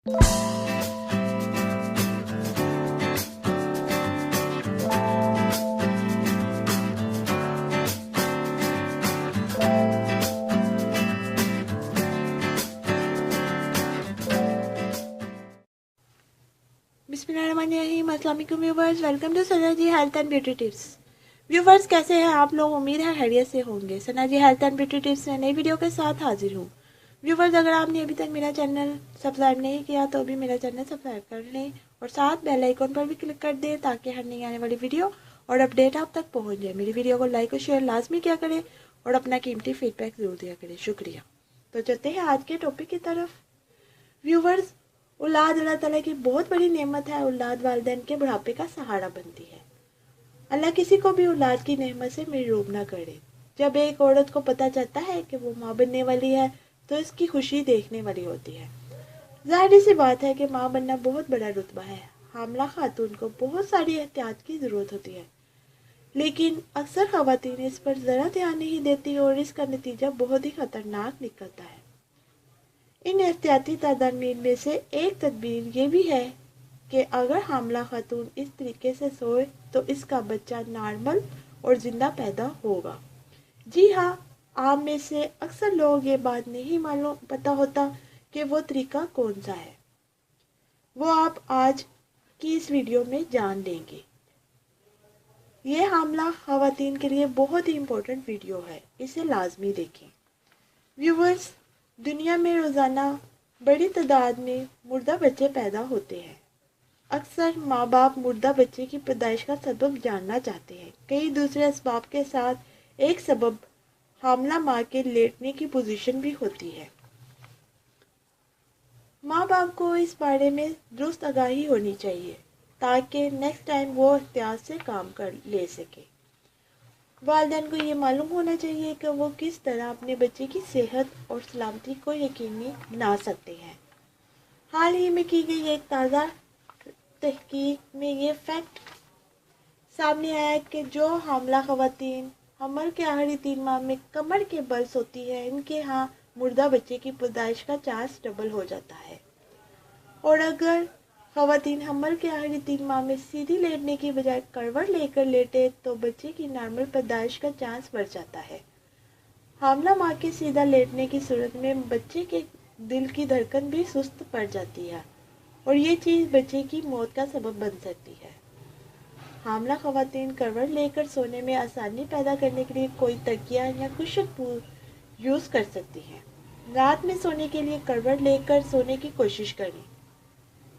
बिस्मिल्लाहिर्रहमानिर्रहीम। अस्सलाम वालेकुम viewers, welcome to Sana ji health and beauty tips. Viewers, कैसे हैं आप लोग? उम्मीद है खैरियत से होंगे। Sana ji health and beauty tips में नई वीडियो के साथ हाजिर हूँ। व्यूवर्स, अगर आपने अभी तक मेरा चैनल सब्सक्राइब नहीं किया तो भी मेरा चैनल सब्सक्राइब कर लें और साथ बेल आइकन पर भी क्लिक कर दें ताकि हर नई आने वाली वीडियो और अपडेट आप तक पहुँच जाए। मेरी वीडियो को लाइक और शेयर लाजमी किया करें और अपना कीमती फीडबैक जरूर दिया करें। शुक्रिया। तो चलते हैं आज के टॉपिक की तरफ। व्यूवर्स, औलाद अल्लाह ताला की बहुत बड़ी नेमत है। औलाद वालिदैन के बुढ़ापे का सहारा बनती है। अल्लाह किसी को भी औलाद की नेमत से महरूम न करे। जब एक औरत को पता चलता है कि वो माँ बनने वाली है तो इसकी खुशी देखने वाली होती है। जाहिर सी बात है कि माँ बनना बहुत बड़ा रुतबा है। हामला खातून को बहुत सारी एहतियात की ज़रूरत होती है, लेकिन अक्सर ख़वातीन इस पर ज़रा ध्यान नहीं देती और इसका नतीजा बहुत ही ख़तरनाक निकलता है। इन एहतियाती तदाबीर में से एक तदबीर ये भी है कि अगर हामला खातून इस तरीके से सोए तो इसका बच्चा नॉर्मल और ज़िंदा पैदा होगा। जी हाँ, आप में से अक्सर लोग ये बात नहीं मालूम पता होता कि वो तरीका कौन सा है। वो आप आज की इस वीडियो में जान लेंगे। ये हामला ख़वातीन के लिए बहुत ही इम्पोर्टेंट वीडियो है, इसे लाजमी देखें। व्यूवर्स, दुनिया में रोज़ाना बड़ी तादाद में मुर्दा बच्चे पैदा होते हैं। अक्सर माँ बाप मुर्दा बच्चे की पैदाइश का सबब जानना चाहते हैं। कई दूसरे असबाब के साथ एक सबब हामला माँ के लेटने की पोजीशन भी होती है। माँ बाप को इस बारे में दुरुस्त आगाही होनी चाहिए ताकि नेक्स्ट टाइम वो एहतियात से काम कर ले सके। वालिदैन को ये मालूम होना चाहिए कि वो किस तरह अपने बच्चे की सेहत और सलामती को यकीनी बना सकते हैं। हाल ही में की गई एक ताज़ा तहकीक में ये फैक्ट सामने आया कि जो हामला ख़वातीन हमल के आखिरी 3 माह में कमर के बल सोती है, इनके यहाँ मुर्दा बच्चे की पैदाइश का चांस डबल हो जाता है। और अगर ख़वातीन हमल के आखिरी 3 माह में सीधी लेटने की बजाय करवट लेकर लेटे तो बच्चे की नॉर्मल पैदाइश का चांस बढ़ जाता है। हामला माँ के सीधा लेटने की सूरत में बच्चे के दिल की धड़कन भी सुस्त पड़ जाती है और ये चीज़ बच्चे की मौत का सबब बन सकती है। हामला ख़वातीन करवट लेकर सोने में आसानी पैदा करने के लिए कोई तकिया या कुशन यूज़ कर सकती हैं। रात में सोने के लिए करवट लेकर सोने की कोशिश करें।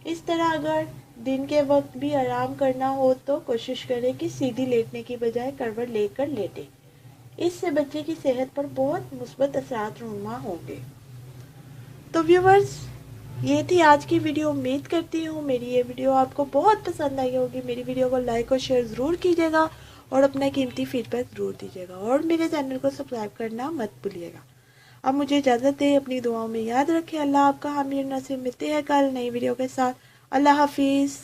इस तरह अगर दिन के वक्त भी आराम करना हो तो कोशिश करें कि सीधी लेटने की बजाय करवट लेकर लेटें। इससे बच्चे की सेहत पर बहुत मुस्बत असरात रूनुमा होंगे। तो व्यूवर्स, ये थी आज की वीडियो। उम्मीद करती हूँ मेरी ये वीडियो आपको बहुत पसंद आई होगी। मेरी वीडियो को लाइक और शेयर ज़रूर कीजिएगा और अपना कीमती फीडबैक ज़रूर दीजिएगा और मेरे चैनल को सब्सक्राइब करना मत भूलिएगा। अब मुझे इजाज़त दें, अपनी दुआओं में याद रखें। अल्लाह आपका हामी और नसीब। मिलते हैं कल नई वीडियो के साथ। अल्लाह हाफिज़।